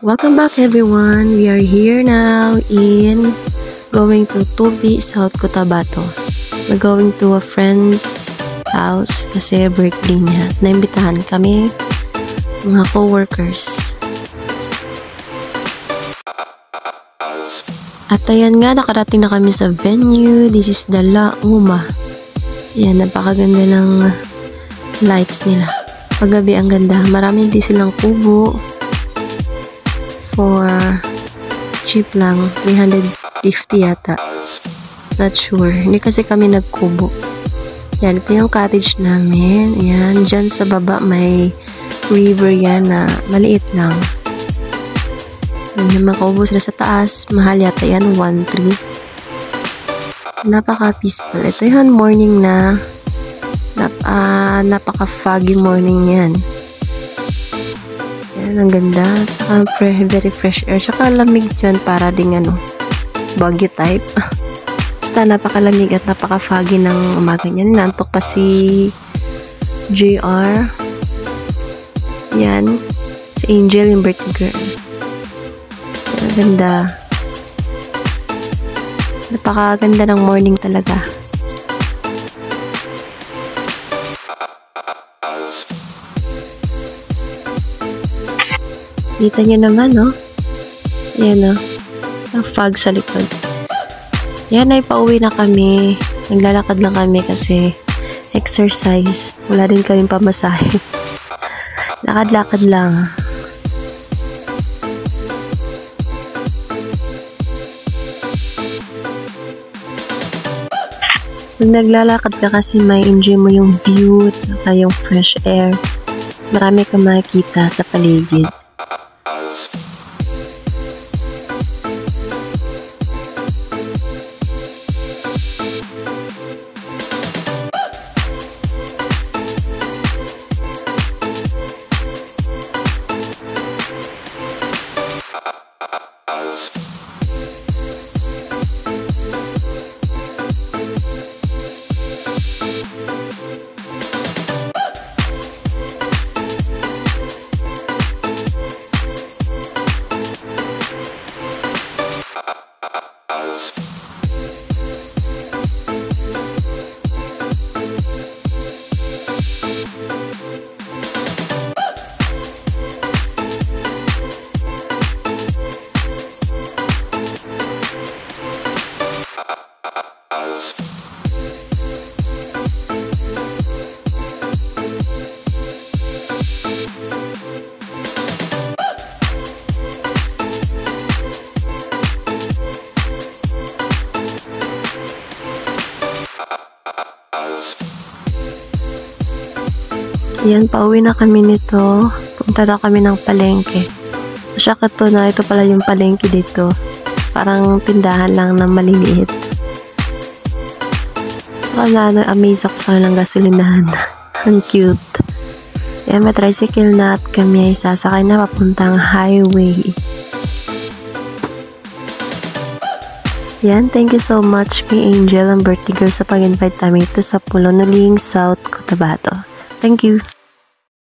Welcome back everyone. We are here now in going to Tubi, South Cotabato. We're going to a friend's house kasi birthday niya. Naimbitahan kami mga co-workers. At ayan nga, nakarating na kami sa venue. This is the La Uma. Ayan, napakaganda ng lights nila. Paggabi ang ganda. Marami din silang kubo. For cheap lang. 350 yata. Not sure. Hindi kasi kami nagkubo. Yan, ito yung cottage namin. Yan, dyan sa baba may river yan na maliit lang. Yan, makaubo sila sa taas. Mahal yata yan, 1.3. Napaka-peaceful. Ito yung morning na napaka-foggy morning yan. Yan, ang ganda. Tsaka very fresh air. Tsaka lamig dyan para ding baggy type. Basta napakalamig at napaka-foggy ng umaga niyan. Nantok pa si JR. Yan. Si Angel, yung birthday girl. Ang ganda. Napakaganda ng morning talaga. Kita nyo naman, no? Ayan, no? Ang fog sa likod. Yan, ay pauwi na kami. Naglalakad lang kami kasi exercise. Wala din kaming pamasahe. Lakad-lakad lang. Pag naglalakad ka kasi may enjoy mo yung view at yung fresh air. Marami kang makikita sa paligid. Yan, pauwi na kami nito. Punta na kami ng palengke. Masya to na ito pala yung palengke dito. Parang tindahan lang na maliliit. Saka na-amaze ako sa kanilang gasolinahan. Ang cute. Yan, may tricycle na at kami ay sasakay na papuntang highway. Yan, thank you so much kay Angel ang birthday girl sa pag-invite namin ito sa Pulonuling, South Cotabato. Thank you.